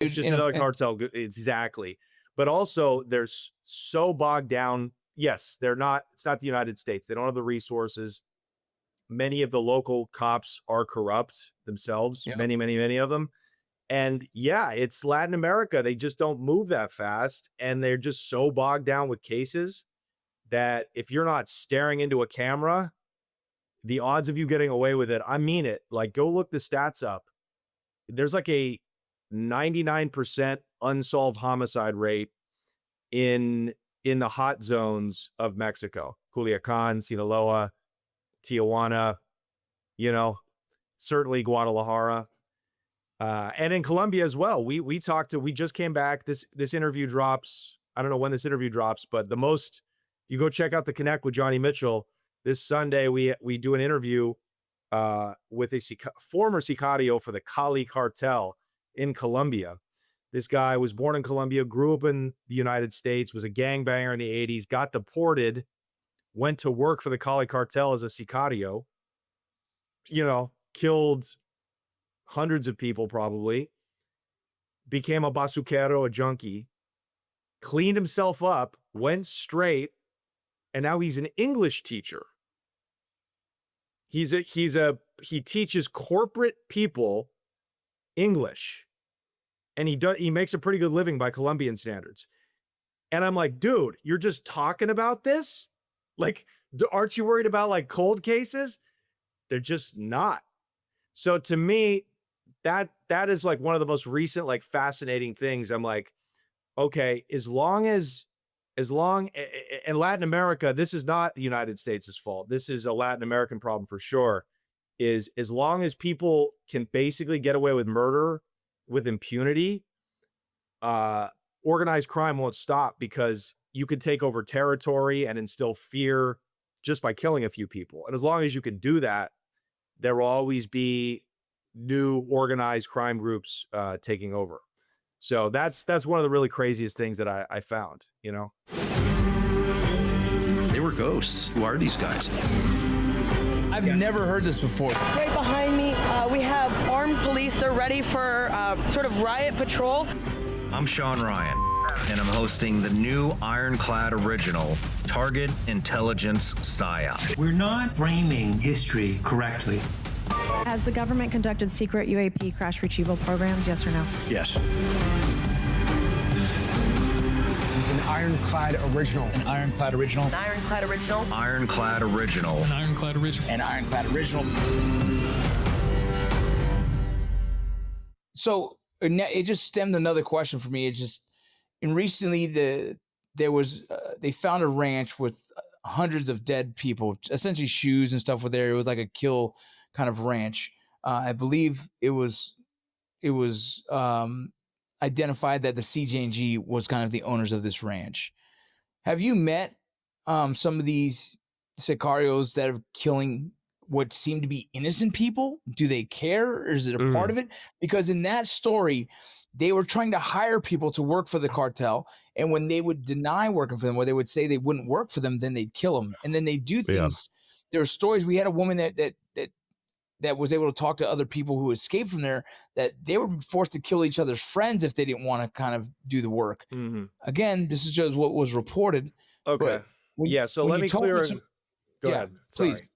It's just another cartel. Exactly. But also they're so bogged down. Yes, they're not, it's not the United States. They don't have the resources. Many of the local cops are corrupt themselves, Yeah. many of them. And yeah, it's Latin America. They just don't move that fast. And they're just so bogged down with cases that if you're not staring into a camera, the odds of you getting away with it, I mean it. Like, go look the stats up. There's like a 99% unsolved homicide rate in the hot zones of Mexico. Culiacan, Sinaloa, Tijuana, you know, certainly Guadalajara. And in Colombia as well. We just came back. This interview drops. I don't know when this interview drops, but you go check out the Connect with Johnny Mitchell. This Sunday, we do an interview with a former sicario for the Cali Cartel in Colombia. This guy was born in Colombia, grew up in the United States, was a gangbanger in the 80s, got deported, went to work for the Cali Cartel as a sicario, killed hundreds of people probably, became a basuquero, a junkie, cleaned himself up, went straight, and now he's an English teacher. He teaches corporate people English, and he makes a pretty good living by Colombian standards. And I'm like, dude, you're just talking about this? Like, aren't you worried about like cold cases? They're just not. So to me, that is like one of the most recent, like, fascinating things. I'm like, okay, as long in Latin America, this is not the United States' fault. This is a Latin American problem for sure. Is as long as people can basically get away with murder with impunity, organized crime won't stop, because you could take over territory and instill fear just by killing a few people. And as long as you can do that, there will always be new organized crime groups taking over. So that's one of the really craziest things that I found, They were ghosts. Who are these guys? I've never heard this before. Right behind me, we have armed police. They're ready for sort of riot patrol. I'm Sean Ryan, and I'm hosting the new Ironclad original, Target Intelligence PSYOP. We're not framing history correctly. Has the government conducted secret UAP crash retrieval programs, yes or no? Yes. It's an Ironclad original. An Ironclad original. An Ironclad original. Ironclad original. An Ironclad original. An Ironclad original. So it just stemmed another question for me. And recently they found a ranch with hundreds of dead people, essentially shoes and stuff were there. It was like a kill kind of ranch. I believe it was identified that the CJNG was kind of the owners of this ranch. Have you met some of these sicarios that are killing what seem to be innocent people? Do they care, or is it a part of it? Because in that story, they were trying to hire people to work for the cartel, and when they would deny working for them, or they would say they wouldn't work for them, then they'd kill them. And then they do things. Yeah. There are stories. We had a woman that was able to talk to other people who escaped from there, that they were forced to kill each other's friends if they didn't want to kind of do the work. Mm-hmm. Again, this is just what was reported. Okay. So let me clear. Go ahead. Please. Sorry.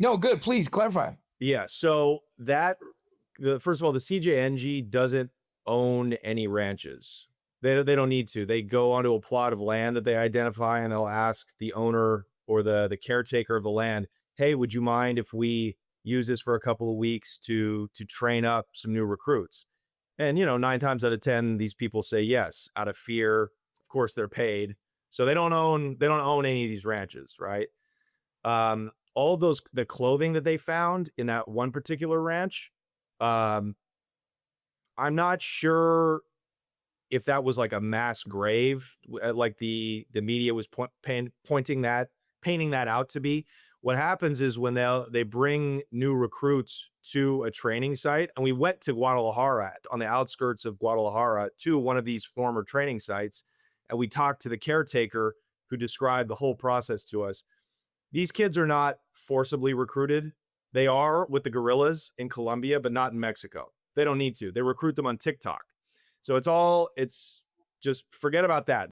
No, good. Please clarify. Yeah. So first of all, the CJNG doesn't own any ranches. They don't need to. They go onto a plot of land that they identify, and they'll ask the owner or the caretaker of the land, hey, would you mind if we use this for a couple of weeks to train up some new recruits? And 9 times out of 10, these people say yes, out of fear. Of course, they're paid, so they don't own any of these ranches, right? All of the clothing that they found in that one particular ranch, I'm not sure if that was like a mass grave, like the media was painting that out to be. What happens is when they bring new recruits to a training site, and we went to Guadalajara, on the outskirts of Guadalajara, to one of these former training sites, and we talked to the caretaker who described the whole process to us. These kids are not forcibly recruited. They are with the guerrillas in Colombia, but not in Mexico. They don't need to. They recruit them on TikTok. So it's just forget about that.